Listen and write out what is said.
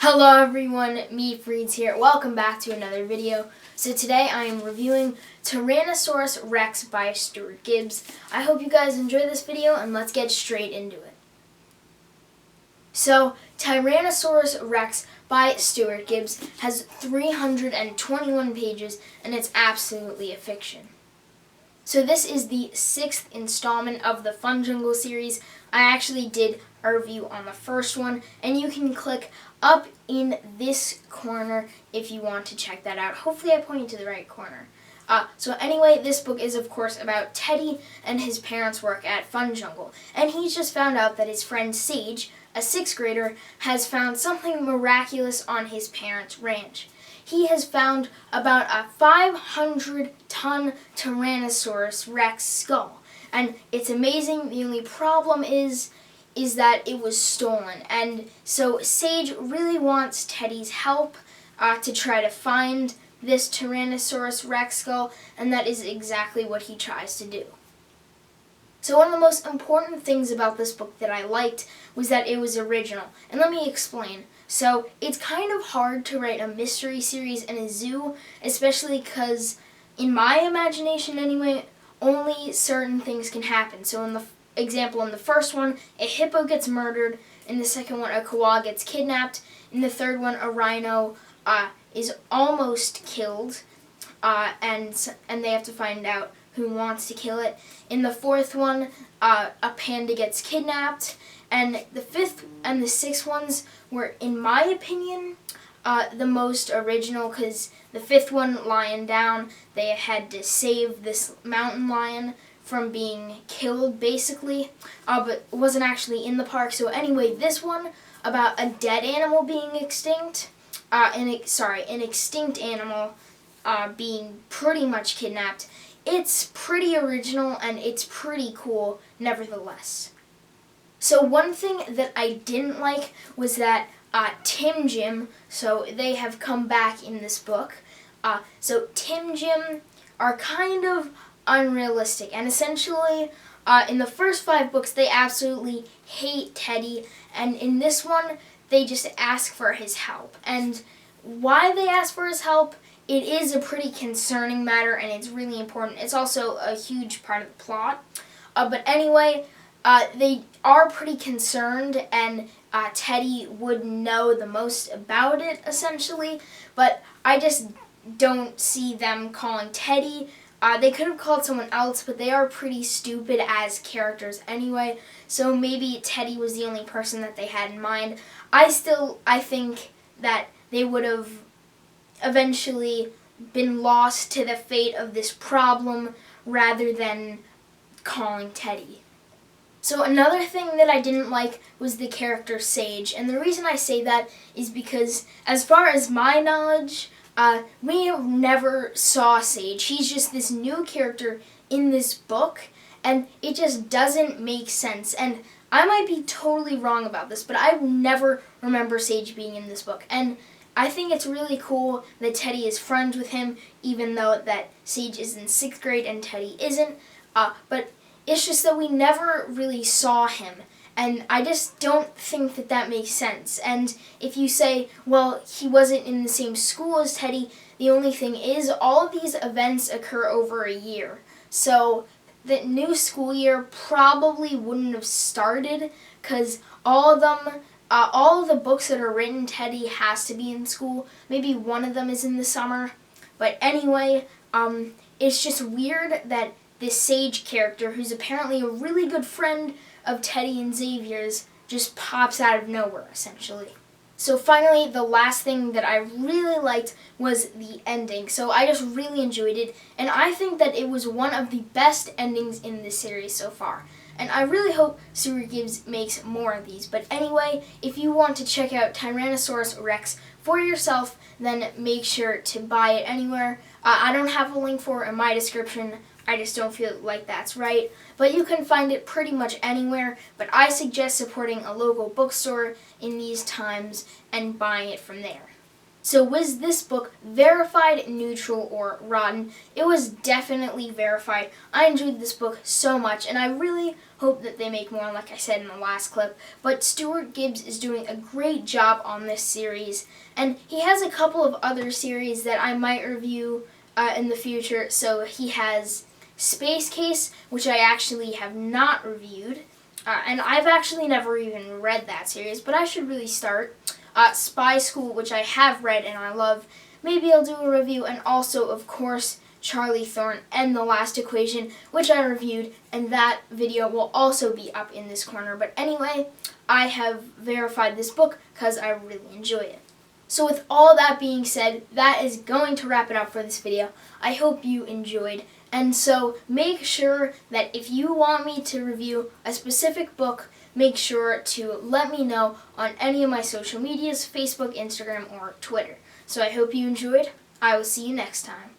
Hello everyone, Meep Reads here. Welcome back to another video. So today I am reviewing Tyrannosaurus Wrecks by Stuart Gibbs. I hope you guys enjoy this video and let's get straight into it. So Tyrannosaurus Wrecks by Stuart Gibbs has 321 pages and it's absolutely a fiction. So this is the 6th installment of the Fun Jungle series. I actually did a review on the first one, and you can click up in this corner if you want to check that out. Hopefully I point you to the right corner. So anyway, this book is of course about Teddy and his parents' work at Fun Jungle, and he's just found out that his friend Sage, a 6th grader, has found something miraculous on his parents' ranch. He has found about a 500-ton Tyrannosaurus Rex skull, and it's amazing. The only problem is that it was stolen, and so Sage really wants Teddy's help to try to find this Tyrannosaurus Rex skull, and that is exactly what he tries to do. So one of the most important things about this book that I liked was that it was original, and let me explain. So it's kind of hard to write a mystery series in a zoo, especially because, in my imagination anyway, only certain things can happen. So in the example, in the first one, a hippo gets murdered. In the second one, a koala gets kidnapped. In the third one, a rhino is almost killed, and they have to find out who wants to kill it. In the fourth one, a panda gets kidnapped. And the fifth and the sixth ones were, in my opinion, the most original, because the fifth one, Lion Down, they had to save this mountain lion from being killed, basically, but it wasn't actually in the park. So anyway, this one about a dead animal being extinct, an extinct animal being pretty much kidnapped. It's pretty original and it's pretty cool, nevertheless. So one thing that I didn't like was that Tim Jim, so they have come back in this book. So Tim Jim are kind of unrealistic, and essentially in the first 5 books they absolutely hate Teddy, and in this one they just ask for his help. And why they ask for his help, it is a pretty concerning matter and it's really important. It's also a huge part of the plot. But anyway, they are pretty concerned, and Teddy would know the most about it, essentially. But I just don't see them calling Teddy. They could have called someone else, but they are pretty stupid as characters anyway. So maybe Teddy was the only person that they had in mind. I think that they would have eventually been lost to the fate of this problem rather than calling Teddy. So another thing that I didn't like was the character Sage, and the reason I say that is because, as far as my knowledge, we never saw Sage. He's just this new character in this book, and it just doesn't make sense. And I might be totally wrong about this, but I never remember Sage being in this book. And I think it's really cool that Teddy is friends with him, even though that Sage is in 6th grade and Teddy isn't. But it's just that we never really saw him, and I just don't think that that makes sense. And if you say, well, he wasn't in the same school as Teddy, the only thing is all of these events occur over a year. So the new school year probably wouldn't have started, because all of the books that are written, Teddy has to be in school. Maybe one of them is in the summer. But anyway, it's just weird that this Sage character, who's apparently a really good friend of Teddy and Xavier's, just pops out of nowhere, essentially. So finally, the last thing that I really liked was the ending. So I just really enjoyed it, and I think that it was one of the best endings in this series so far. And I really hope Stuart Gibbs makes more of these. But anyway, if you want to check out Tyrannosaurus Wrecks for yourself, then make sure to buy it anywhere. I don't have a link for it in my description. I just don't feel like that's right. But you can find it pretty much anywhere. But I suggest supporting a local bookstore in these times and buying it from there. So was this book verified, neutral, or rotten? It was definitely verified. I enjoyed this book so much, and I really hope that they make more, like I said in the last clip. But Stuart Gibbs is doing a great job on this series, and he has a couple of other series that I might review in the future. So he has Space Case, which I actually have not reviewed, and I've actually never even read that series, but I should really start. Spy School, which I have read and I love. Maybe I'll do a review. And also, of course, Charlie Thorne and The Last Equation, which I reviewed, and that video will also be up in this corner. But anyway, I have verified this book because I really enjoy it. So with all that being said, that is going to wrap it up for this video. I hope you enjoyed. And so make sure that if you want me to review a specific book, make sure to let me know on any of my social medias, Facebook, Instagram, or Twitter. So I hope you enjoyed. I will see you next time.